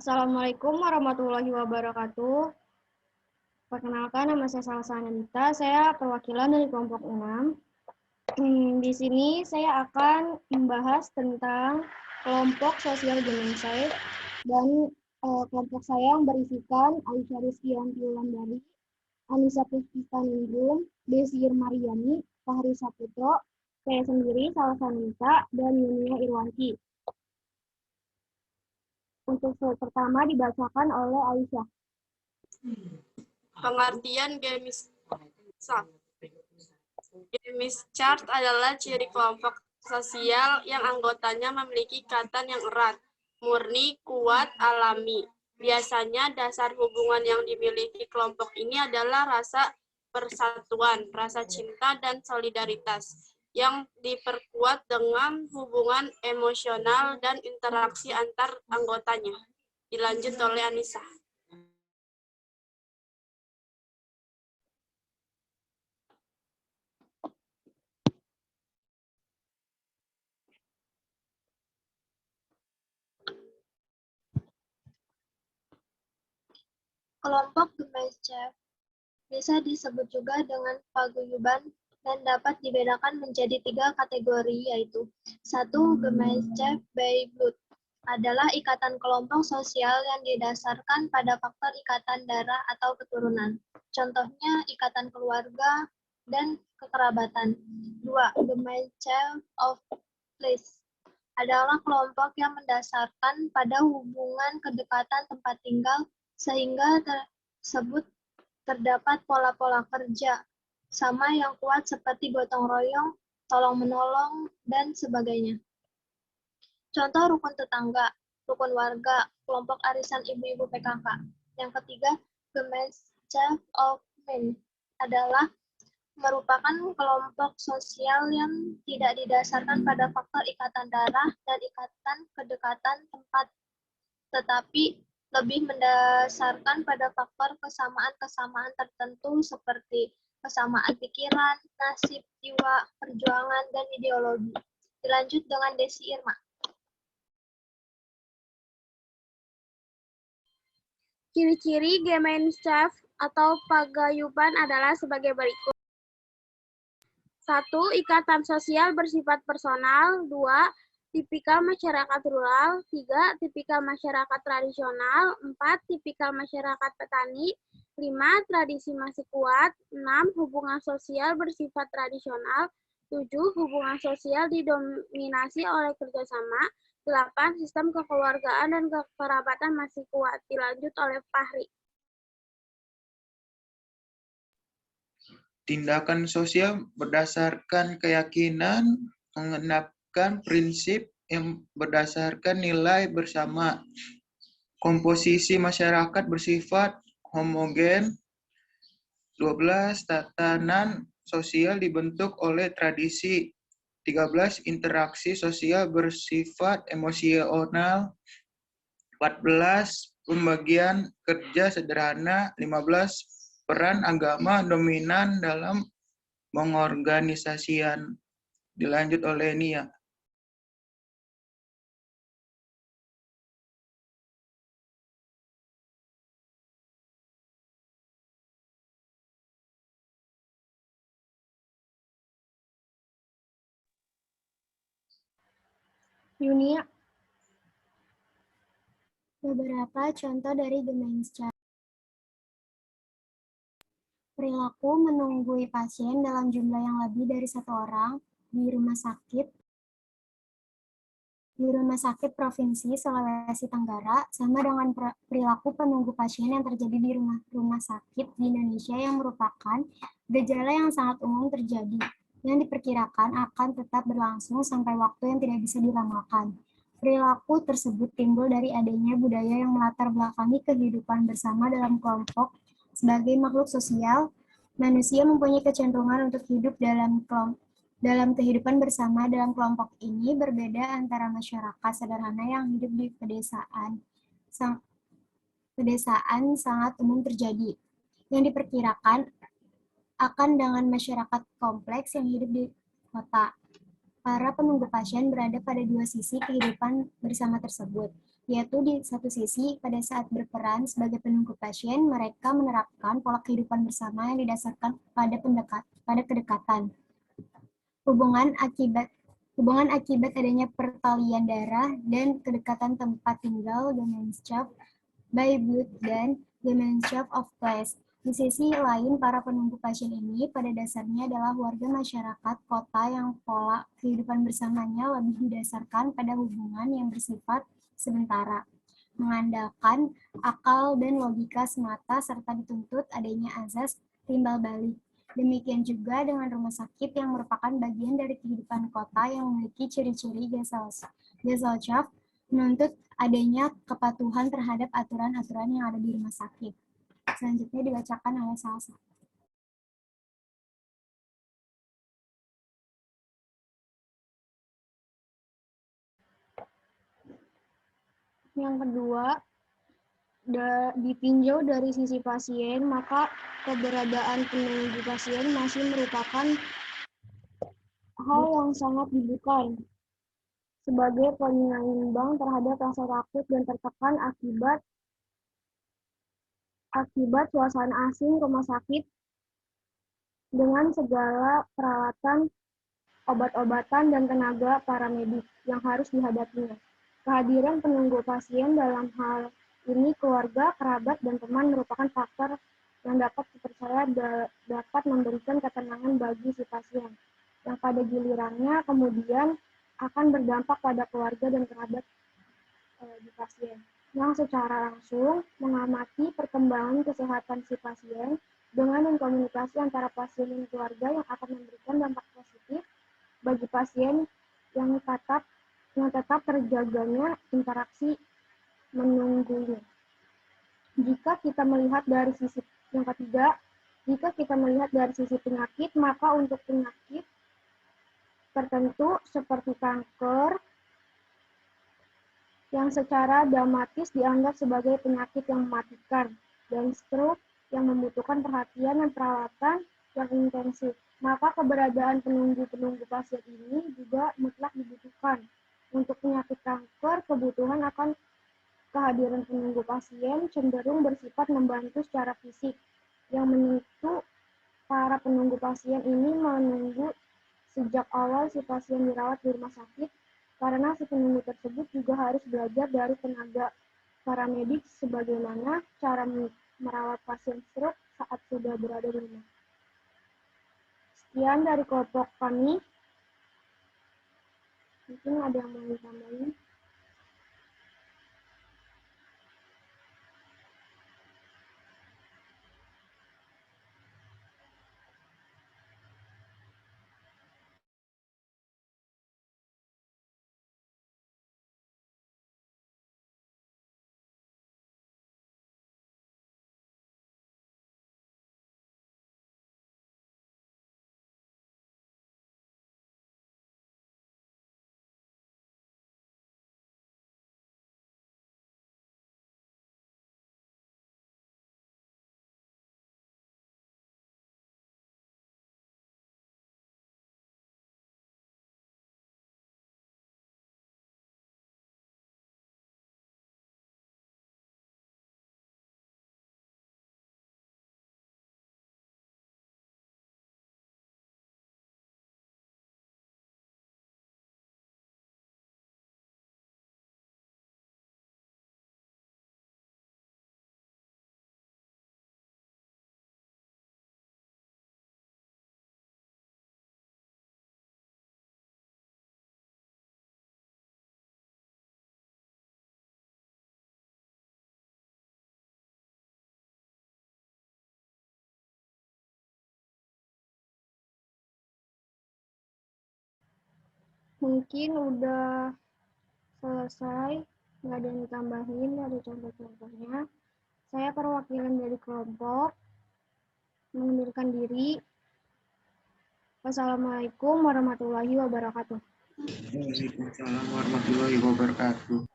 Assalamualaikum warahmatullahi wabarakatuh. Perkenalkan, nama saya Salsa Anita. Saya perwakilan dari kelompok 6. Di sini saya akan membahas tentang kelompok sosial Gemensai dan kelompok saya yang berisikan Aisyah Rizky Wulandari, Anissa Puspita Ningrum, Desi Mariani, Fahri Saputro, saya sendiri Salsa Anita, dan Yunia Irwanti. Untuk slide pertama dibacakan oleh Aisyah. Pengertian Gemischart adalah ciri kelompok sosial yang anggotanya memiliki ikatan yang erat, murni, kuat, alami. Biasanya dasar hubungan yang dimiliki kelompok ini adalah rasa persatuan, rasa cinta, dan solidaritas yang diperkuat dengan hubungan emosional dan interaksi antar anggotanya. Dilanjut oleh Anissa. Kelompok Gemeinschaft bisa disebut juga dengan paguyuban dan dapat dibedakan menjadi 3 kategori, yaitu 1. Gemeinschaft by Blood adalah ikatan kelompok sosial yang didasarkan pada faktor ikatan darah atau keturunan. Contohnya ikatan keluarga dan kekerabatan. 2. Gemeinschaft of Place adalah kelompok yang mendasarkan pada hubungan kedekatan tempat tinggal sehingga tersebut terdapat pola-pola kerja sama yang kuat seperti gotong royong, tolong-menolong, dan sebagainya. Contoh rukun tetangga, rukun warga, kelompok arisan ibu-ibu PKK. Yang ketiga, Gemeinschaft of Men adalah merupakan kelompok sosial yang tidak didasarkan pada faktor ikatan darah dan ikatan kedekatan tempat, tetapi lebih mendasarkan pada faktor kesamaan-kesamaan tertentu seperti kesamaan pikiran, nasib, jiwa, perjuangan, dan ideologi. Dilanjut dengan Desi Irma. Ciri-ciri Gemeinschaft atau paguyuban adalah sebagai berikut. 1. Ikatan sosial bersifat personal. 2. Tipikal masyarakat rural. 3. Tipikal masyarakat tradisional. 4. Tipikal masyarakat petani. 5. Tradisi masih kuat. 6. Hubungan sosial bersifat tradisional. 7. Hubungan sosial didominasi oleh kerjasama. 8. Sistem kekeluargaan dan kekerabatan masih kuat. Dilanjut oleh Fahri. Tindakan sosial berdasarkan keyakinan, mengenapkan prinsip yang berdasarkan nilai bersama. Komposisi masyarakat bersifat homogen. 12. Tatanan sosial dibentuk oleh tradisi. 13. Interaksi sosial bersifat emosional. 14. Pembagian kerja sederhana. 15. Peran agama dominan dalam pengorganisasian. Dilanjut oleh Nia. Yunia. Beberapa contoh dari Gemeinschaft. Perilaku menunggui pasien dalam jumlah yang lebih dari 1 orang di rumah sakit Provinsi Sulawesi Tenggara sama dengan perilaku penunggu pasien yang terjadi di rumah sakit di Indonesia yang merupakan gejala yang sangat umum terjadi, yang diperkirakan akan tetap berlangsung sampai waktu yang tidak bisa diramalkan. Perilaku tersebut timbul dari adanya budaya yang melatar belakangi kehidupan bersama dalam kelompok. Sebagai makhluk sosial, manusia mempunyai kecenderungan untuk hidup dalam kehidupan bersama dalam kelompok ini berbeda antara masyarakat sederhana yang hidup di pedesaan. Pedesaan sangat umum terjadi, yang diperkirakan akan dengan masyarakat kompleks yang hidup di kota. Para penunggu pasien berada pada 2 sisi kehidupan bersama tersebut. yaitu di satu sisi, pada saat berperan sebagai penunggu pasien, mereka menerapkan pola kehidupan bersama yang didasarkan pada kedekatan. Hubungan akibat adanya pertalian darah dan kedekatan tempat tinggal Gemeinschaft by blood dan Gemeinschaft of place. Di sisi lain, para penunggu pasien ini pada dasarnya adalah warga masyarakat kota yang pola kehidupan bersamanya lebih didasarkan pada hubungan yang bersifat sementara, mengandalkan akal dan logika semata serta dituntut adanya azas timbal balik. Demikian juga dengan rumah sakit yang merupakan bagian dari kehidupan kota yang memiliki ciri-ciri Gesellschaft, menuntut adanya kepatuhan terhadap aturan-aturan yang ada di rumah sakit. Selanjutnya dibacakan oleh Salsa. Yang kedua, ditinjau dari sisi pasien, maka keberadaan penunggu pasien masih merupakan hal yang sangat dibutuhkan sebagai penyeimbang terhadap rasa takut dan tertekan akibat suasana asing rumah sakit dengan segala peralatan, obat-obatan, dan tenaga paramedik yang harus dihadapinya. Kehadiran penunggu pasien dalam hal ini keluarga, kerabat, dan teman merupakan faktor yang dapat dipercaya dapat memberikan ketenangan bagi si pasien, yang pada gilirannya kemudian akan berdampak pada keluarga dan kerabat di pasien, yang secara langsung mengamati perkembangan kesehatan si pasien dengan mengkomunikasi antara pasien dan keluarga yang akan memberikan dampak positif bagi pasien yang tetap terjaganya interaksi menunggunya. Jika kita melihat dari sisi yang ketiga, jika kita melihat dari sisi penyakit, maka untuk penyakit tertentu seperti kanker yang secara dramatis dianggap sebagai penyakit yang mematikan dan stroke yang membutuhkan perhatian dan perawatan yang intensif, maka keberadaan penunggu pasien ini juga mutlak dibutuhkan. Untuk penyakit kanker, kebutuhan akan kehadiran penunggu pasien cenderung bersifat membantu secara fisik, yang menentu para penunggu pasien ini menunggu sejak awal si pasien dirawat di rumah sakit, karena si penunggu tersebut juga harus belajar dari tenaga paramedik sebagaimana cara merawat pasien stroke saat sudah berada di rumah. Sekian dari kelompok kami. Mungkin ada yang mau ditambahin. Mungkin udah selesai, nggak ada yang ditambahin dari contoh-contohnya. Saya perwakilan dari kelompok mengundurkan diri. Wassalamualaikum warahmatullahi wabarakatuh. Waalaikumsalam warahmatullahi wabarakatuh.